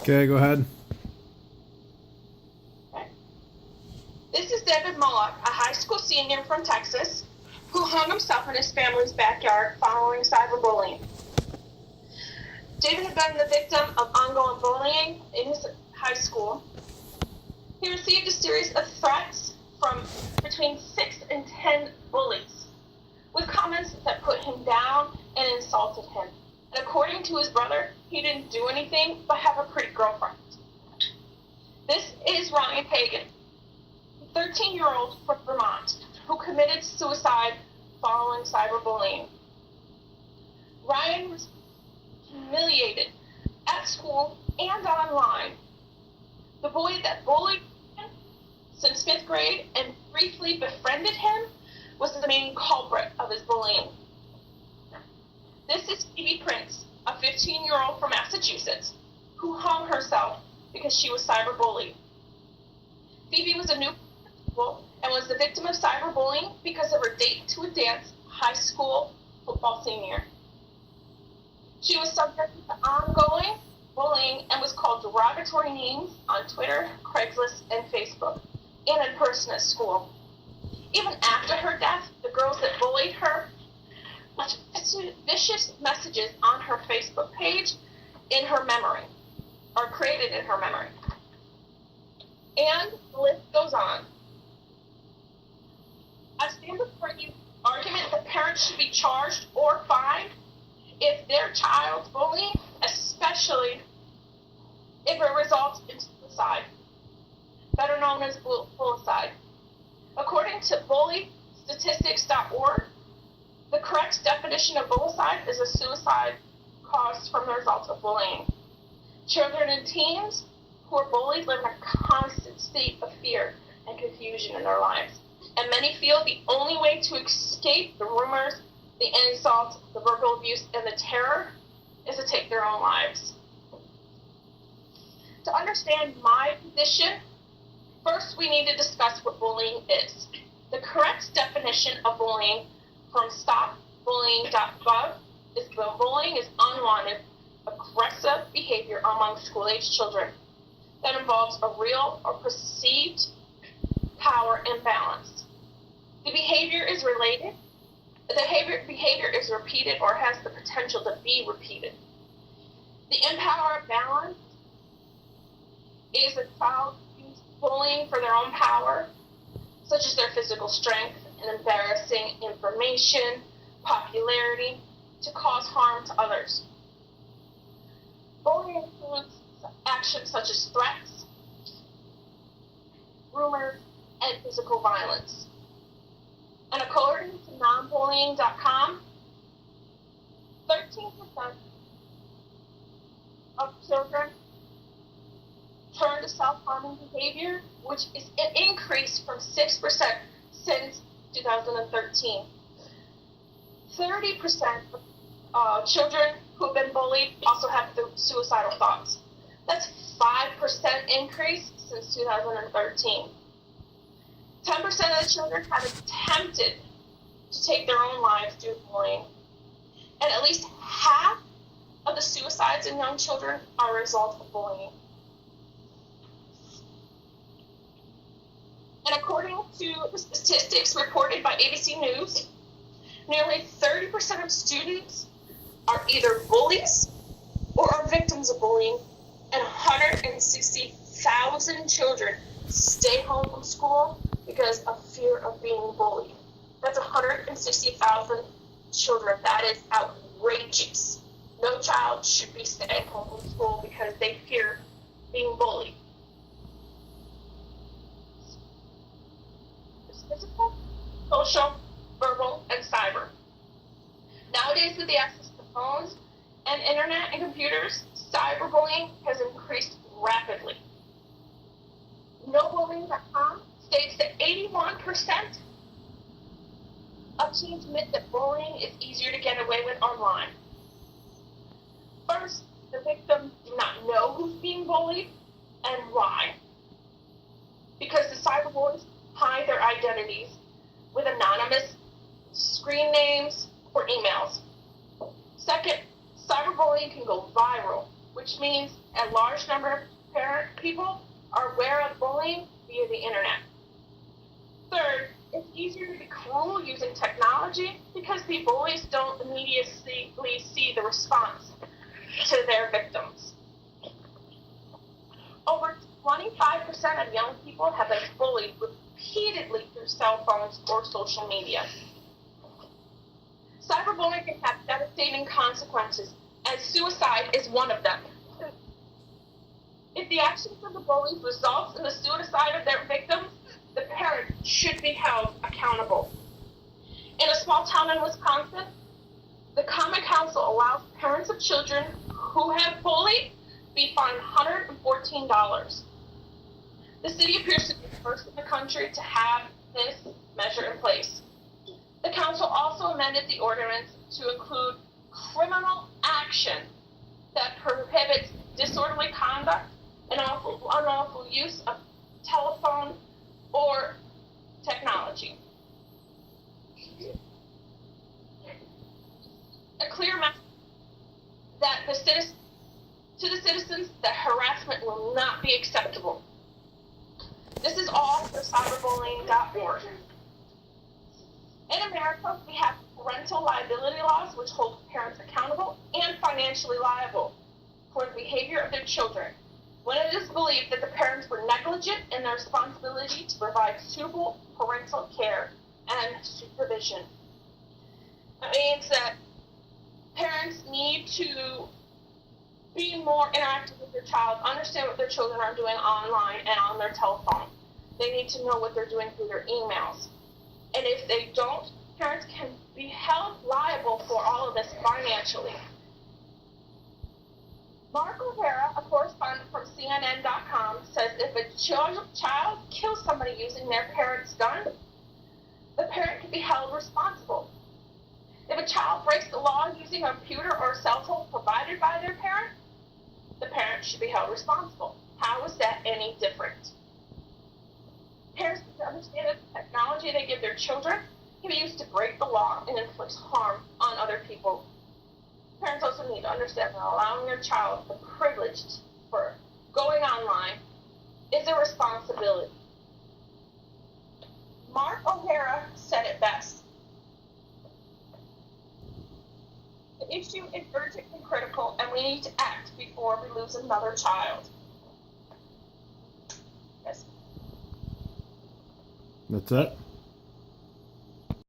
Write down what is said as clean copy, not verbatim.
Okay, go ahead. Okay. This is David Mullock, a high school senior from Texas, who hung himself in his family's backyard following cyberbullying. David had been the victim of ongoing bullying in his high school. He received a series of threats from between 6 and 10 bullies, with comments that put him down and insulted him. And according to his brother, he didn't do anything but have a pretty girlfriend. This is Ryan Hagan, a 13-year-old from Vermont who committed suicide following cyberbullying. Ryan was humiliated at school and online. The boy that bullied him since 5th grade and briefly befriended him was the main culprit of his bullying. This is Phoebe Prince, a 15-year-old from Massachusetts, who hung herself because she was cyberbullied. Phoebe was a new principal and was the victim of cyberbullying because of her date to a dance high school football senior. She was subject to ongoing bullying and was called derogatory names on Twitter, Craigslist, and Facebook, and in person at school. Even after her death, the girls that bullied her left vicious messages on her Facebook page in her memory, or created in her memory. And the list goes on. I stand before you argument that parents should be charged or fined if their child's bullying, especially if it results in suicide, better known as bullicide. According to bullystatistics.org, the correct definition of bullicide is a suicide caused from the result of bullying. Children and teens who are bullied live in a constant state of fear and confusion in their lives, and many feel the only way to escape the rumors, the insults, the verbal abuse, and the terror is to take their own lives. To understand my position, first we need to discuss what bullying is. The correct definition of bullying from stopbullying.gov is that bullying is unwanted, aggressive behavior among school-age children that involves a real or perceived power imbalance. The behavior is related. The behavior is repeated or has the potential to be repeated. The impower balance is a child using bullying for their own power, such as their physical strength and embarrassing information, popularity, to cause harm to others. Bullying includes actions such as threats, rumors, and physical violence. And according to nonbullying.com, 13% of children turn to self-harming behavior, which is an increase from 6% since 2013. 30% of children who have been bullied also have suicidal thoughts. That's 5% increase since 2013. 10% of the children have attempted to take their own lives due to bullying. And at least half of the suicides in young children are a result of bullying. And according to the statistics reported by ABC News, nearly 30% of students are either bullies or are victims of bullying, and 160,000 children stay home from school because of fear of being bullied. That's 160,000 children. That is outrageous. No child should be staying home from school because they fear being bullied. It's physical, social, verbal, and cyber. Nowadays, with the access to phones and internet and computers, cyberbullying has increased rapidly. NoBullying.com states that 81% of teens admit that bullying is easier to get away with online. First, the victims do not know who's being bullied and why, because the cyberbullies hide their identities with anonymous screen names or emails. Second, cyberbullying can go viral, which which means a large number of people are aware of bullying via the internet. Third, it's easier to be cruel using technology because the bullies don't immediately see the response to their victims. Over 25% of young people have been bullied repeatedly through cell phones or social media. Cyberbullying can have devastating consequences, and suicide is one of them. If the actions of the bullies results in the suicide of their victims, the parent should be held accountable. In a small town in Wisconsin, the Common Council allows parents of children who have bullied be fined $114. The city appears to be the first in the country to have this measure in place. The council also amended the ordinance to include criminal action that prohibits disorderly conduct and unlawful use of telephone or technology. A clear message that to the citizens that harassment will not be acceptable. This is all for cyberbullying.org. In America, we have parental liability laws which hold parents accountable and financially liable for the behavior of their children when it is believed that the parents were negligent in their responsibility to provide suitable parental care and supervision. That means that parents need to be more interactive with their child, understand what their children are doing online and on their telephone. They need to know what they're doing through their emails. And if they don't, parents can be held liable for all of this financially. Mark O'Hara, a correspondent from CNN.com, says if a child kills somebody using their parent's gun, the parent can be held responsible. If a child breaks the law using a computer or a cell phone provided by their parent, the parent should be held responsible. How is that any different? Parents need to understand that the technology they give their children can be used to break the law and inflict harm on other people. Parents also need to understand that allowing their child the privilege for going online is a responsibility. Mark O'Hara said it best. The issue is urgent and critical, and we need to act before we lose another child. Yes. That's it?